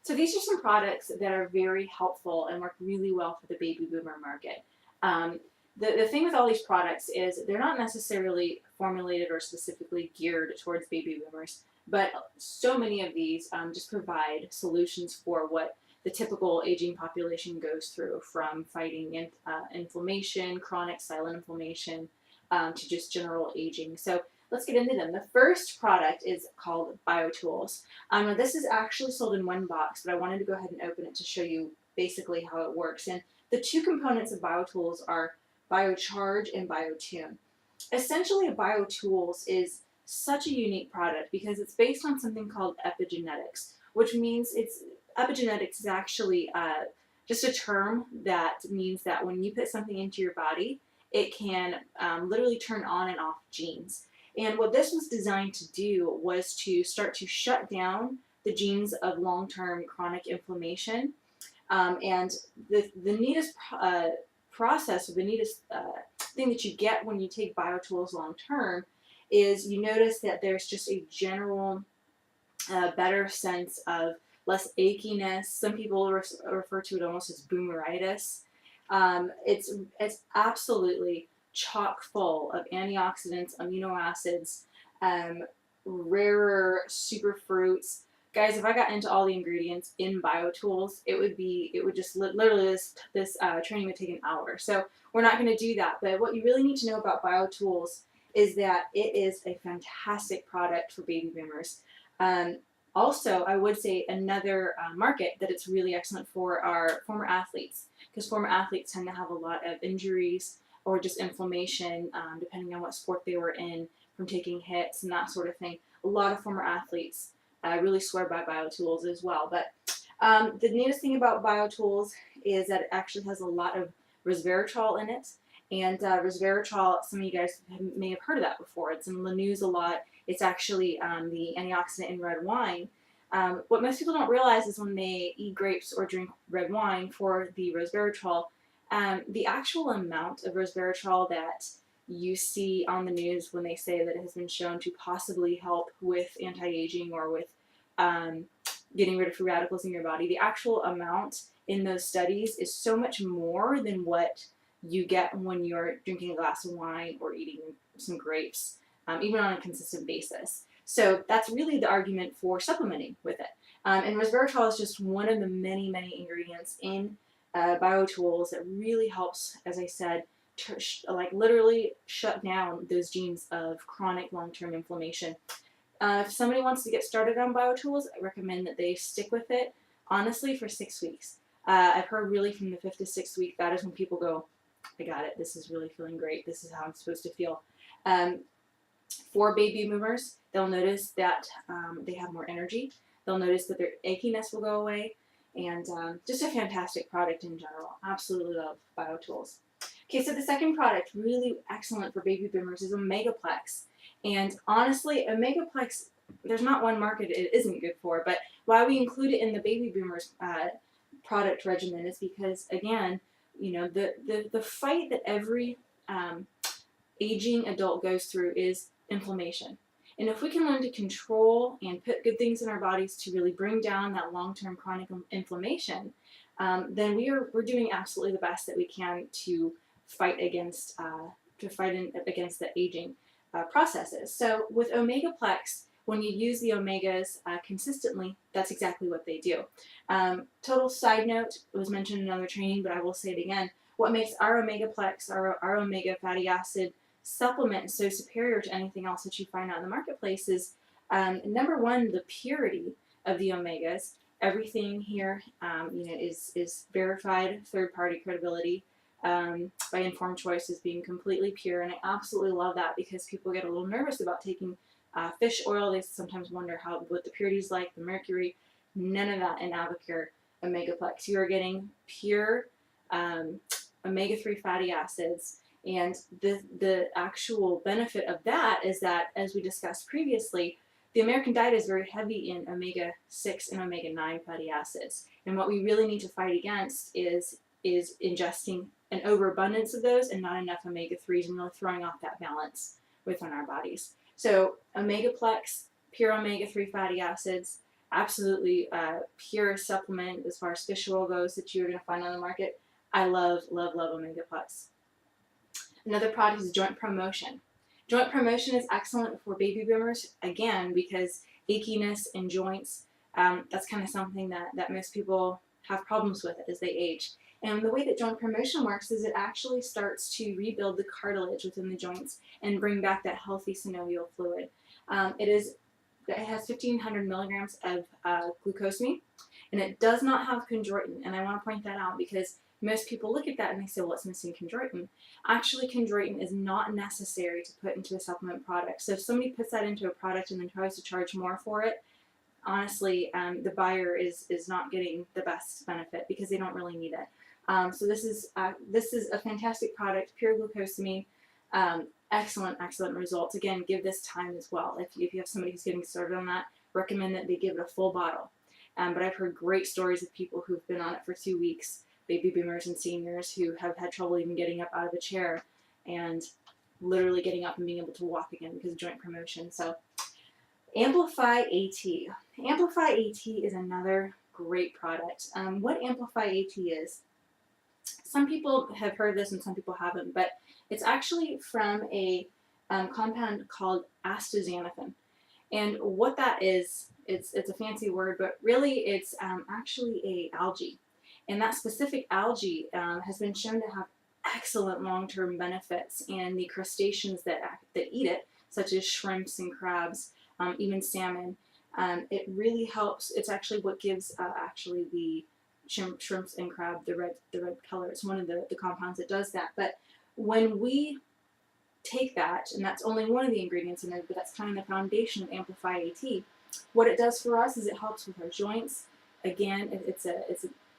So these are some products that are very helpful and work really well for the baby boomer market. Um, the thing with all these products is they're not necessarily formulated or specifically geared towards baby boomers, but so many of these just provide solutions for what the typical aging population goes through, from fighting inflammation, chronic silent inflammation, to just general aging. So let's get into them. The first product is called BioTools. This is actually sold in one box, but I wanted to go ahead and open it to show you basically how it works. And the two components of BioTools are BioCharge and BioTune. Essentially, a BioTools is such a unique product because it's based on something called epigenetics, which means epigenetics is actually just a term that means that when you put something into your body, it can literally turn on and off genes. And what this was designed to do was to start to shut down the genes of long-term chronic inflammation. And the neatest process, or the neatest thing that you get when you take BioTools long-term is you notice that there's just a general better sense of less achiness. Some people refer to it almost as boomeritis. It's absolutely chock full of antioxidants, amino acids, rarer superfruits. Guys, if I got into all the ingredients in BioTools, it would just literally this training would take an hour. So we're not going to do that. But what you really need to know about BioTools is that it is a fantastic product for baby boomers. Also, I would say another market that it's really excellent for are former athletes, because former athletes tend to have a lot of injuries or just inflammation, depending on what sport they were in, from taking hits and that sort of thing. A lot of former athletes really swear by BioTools as well. But the neatest thing about BioTools is that it actually has a lot of resveratrol in it. And resveratrol, some of you guys may have heard of that before. It's in the news a lot. It's actually the antioxidant in red wine. What most people don't realize is when they eat grapes or drink red wine for the resveratrol, the actual amount of resveratrol that you see on the news when they say that it has been shown to possibly help with anti-aging or with getting rid of free radicals in your body, the actual amount in those studies is so much more than what you get when you're drinking a glass of wine or eating some grapes, even on a consistent basis. So that's really the argument for supplementing with it. And resveratrol is just one of the many, many ingredients in BioTools that really helps, as I said, like literally shut down those genes of chronic long-term inflammation. If somebody wants to get started on BioTools, I recommend that they stick with it, honestly, for 6 weeks. I've heard really from the 5th to 6th week, that is when people go, I got it, this is really feeling great, this is how I'm supposed to feel. For baby boomers, they'll notice that they have more energy. They'll notice that their achiness will go away, and just a fantastic product in general. Absolutely love BioTools. Okay, so the second product, really excellent for baby boomers, is Omegaplex. And honestly, Omegaplex, there's not one market it isn't good for, but why we include it in the baby boomers product regimen is because, again, you know, the fight that every aging adult goes through is inflammation. And if we can learn to control and put good things in our bodies to really bring down that long-term chronic inflammation, then we're doing absolutely the best that we can to fight against the aging processes. So with Omegaplex, when you use the omegas consistently, that's exactly what they do. Total side note, it was mentioned in another training, but I will say it again. What makes our Omegaplex, our omega fatty acid supplement so superior to anything else that you find out in the marketplace is, number one, the purity of the omegas. Everything here, is verified third-party credibility by Informed Choices, being completely pure, and I absolutely love that because people get a little nervous about taking fish oil. They sometimes wonder what the purity is like, the mercury. None of that in Avocare Omegaplex. You are getting pure omega-3 fatty acids. And the actual benefit of that is that, as we discussed previously, the American diet is very heavy in omega-6 and omega-9 fatty acids. And what we really need to fight against is ingesting an overabundance of those and not enough omega-3s, and really throwing off that balance within our bodies. So Omegaplex, pure omega-3 fatty acids, absolutely pure supplement as far as fish oil goes that you're going to find on the market. I love, love, love Omega Plus. Another product is joint promotion. Joint promotion is excellent for baby boomers, again, because achiness in joints, that's kind of something that most people have problems with as they age. And the way that joint promotion works is it actually starts to rebuild the cartilage within the joints and bring back that healthy synovial fluid. It has 1,500 milligrams of glucosamine, and it does not have chondroitin. And I want to point that out because most people look at that and they say, well, it's missing chondroitin. Actually, chondroitin is not necessary to put into a supplement product. So if somebody puts that into a product and then tries to charge more for it, honestly, the buyer is not getting the best benefit because they don't really need it. So this is a fantastic product, pure glucosamine. Excellent, excellent results. Again, give this time as well. If you have somebody who's getting started on that, recommend that they give it a full bottle. But I've heard great stories of people who've been on it for 2 weeks, baby boomers and seniors who have had trouble even getting up out of a chair and literally getting up and being able to walk again because of joint promotion. So Amplify AT. Amplify AT is another great product. What Amplify AT is, some people have heard this and some people haven't, but it's actually from a compound called astaxanthin. And what that is, it's a fancy word, but really it's actually a algae. And that specific algae has been shown to have excellent long-term benefits in the crustaceans that eat it, such as shrimps and crabs, even salmon. It really helps. It's actually what gives actually the shrimps and crab the red color. It's one of the compounds that does that. But when we take that, and that's only one of the ingredients in there, but that's kind of the foundation of Amplify AT. What it does for us is it helps with our joints. Again, it's an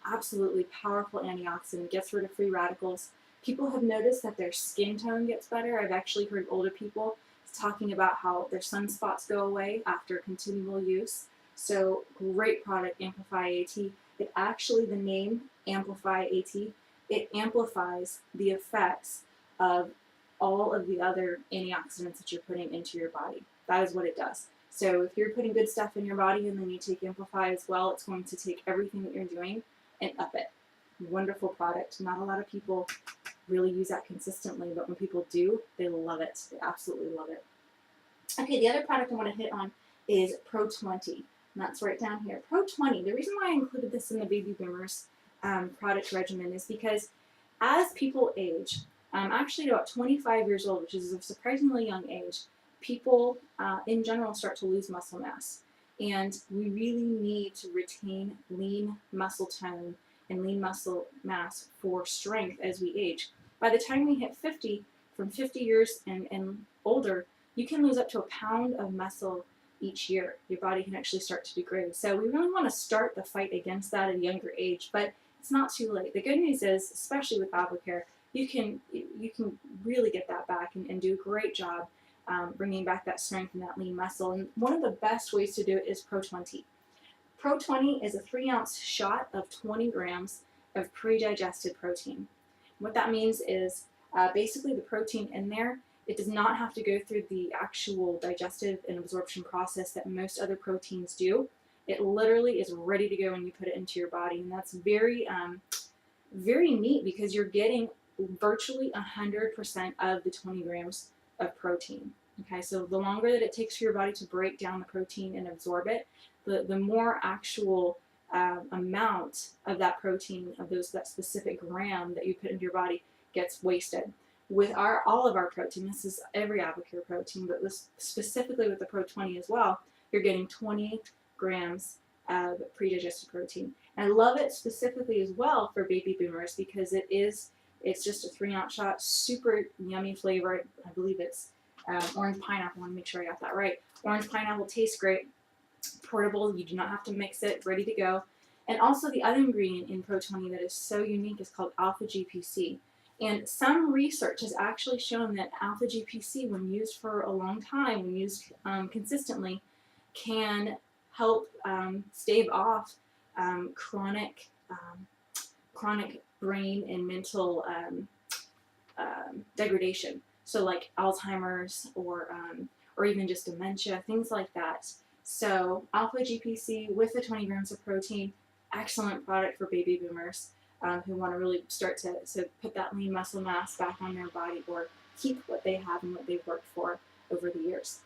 absolutely powerful antioxidant. Gets rid of free radicals. People have noticed that their skin tone gets better. I've actually heard older people talking about how their sunspots go away after continual use. So great product, Amplify AT. It actually, the name Amplify AT, it amplifies the effects of all of the other antioxidants that you're putting into your body. That is what it does. So if you're putting good stuff in your body and then you take Amplify as well, it's going to take everything that you're doing and up it. Wonderful product. Not a lot of people really use that consistently, but when people do, they love it. They absolutely love it. Okay, the other product I want to hit on is Pro 20. And that's right down here. Pro 20. The reason why I included this in the baby boomers product regimen is because as people age, actually about 25 years old, which is a surprisingly young age, people in general start to lose muscle mass. And we really need to retain lean muscle tone and lean muscle mass for strength as we age. By the time we hit 50, from 50 years and older, you can lose up to a pound of muscle each year. Your body can actually start to degrade. So we really want to start the fight against that at a younger age, but it's not too late. The good news is, especially with AppleCare, you can really get that back and do a great job bringing back that strength and that lean muscle. And one of the best ways to do it is Pro 20. Pro 20 is a 3-ounce shot of 20 grams of pre-digested protein. What that means is basically the protein in there, it does not have to go through the actual digestive and absorption process that most other proteins do. It literally is ready to go when you put it into your body, and that's very, very neat because you're getting virtually 100% of the 20 grams of protein. Okay, so the longer that it takes for your body to break down the protein and absorb it, the more actual amount of that protein, of that specific gram that you put into your body, gets wasted. With all of our protein, this is every AppleCare protein, but specifically with the Pro 20 as well, you're getting 20 grams of pre-digested protein. And I love it specifically as well for baby boomers because it's just a 3-ounce shot, super yummy flavor. I believe it's orange pineapple. I want to make sure I got that right. Orange pineapple tastes great. Portable, you do not have to mix it, ready to go. And also the other ingredient in Pro 20 that is so unique is called alpha GPC. And some research has actually shown that alpha GPC, when used for a long time, when used consistently, can help stave off chronic brain and mental degradation. So like Alzheimer's or even just dementia, things like that. So Alpha GPC with the 20 grams of protein, excellent product for baby boomers who want to really start to put that lean muscle mass back on their body or keep what they have and what they've worked for over the years.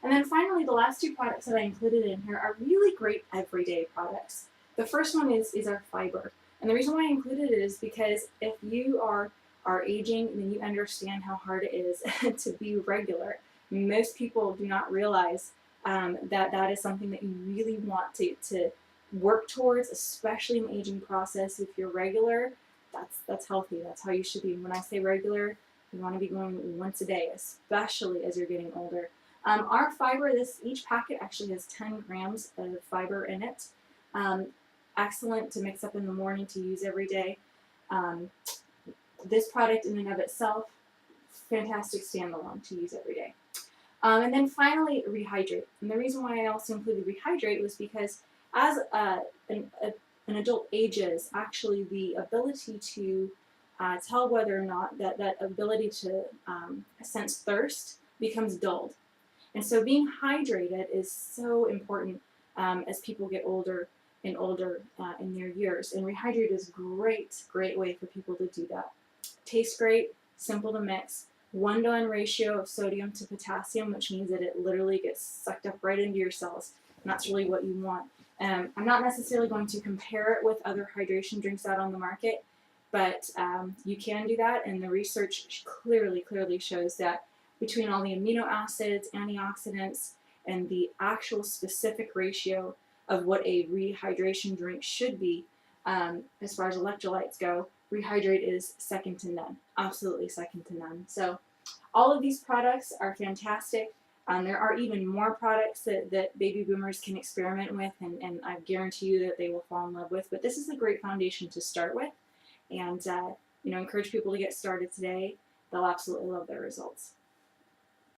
And then finally, the last two products that I included in here are really great everyday products. The first one is our fiber. And the reason why I included it is because if you are aging, then you understand how hard it is to be regular. Most people do not realize that is something that you really want to work towards, especially in the aging process. If you're regular, that's healthy. That's how you should be. And when I say regular, you want to be going once a day, especially as you're getting older. Our fiber, each packet actually has 10 grams of fiber in it. Excellent to mix up in the morning to use every day. This product in and of itself, fantastic standalone to use every day. And then finally, rehydrate. And the reason why I also included rehydrate was because as an adult ages, actually the ability to tell whether or not that ability to sense thirst becomes dulled. And so being hydrated is so important as people get older and older in their years. And rehydrate is a great way for people to do that. Tastes great, simple to mix. 1-to-1 ratio of sodium to potassium, which means that it literally gets sucked up right into your cells. And that's really what you want. I'm not necessarily going to compare it with other hydration drinks out on the market, but you can do that. And the research clearly shows that between all the amino acids, antioxidants, and the actual specific ratio of what a rehydration drink should be, as far as electrolytes go, rehydrate is second to none, absolutely second to none. So all of these products are fantastic. There are even more products that baby boomers can experiment with, and I guarantee you that they will fall in love with. But this is a great foundation to start with, and encourage people to get started today. They'll absolutely love their results.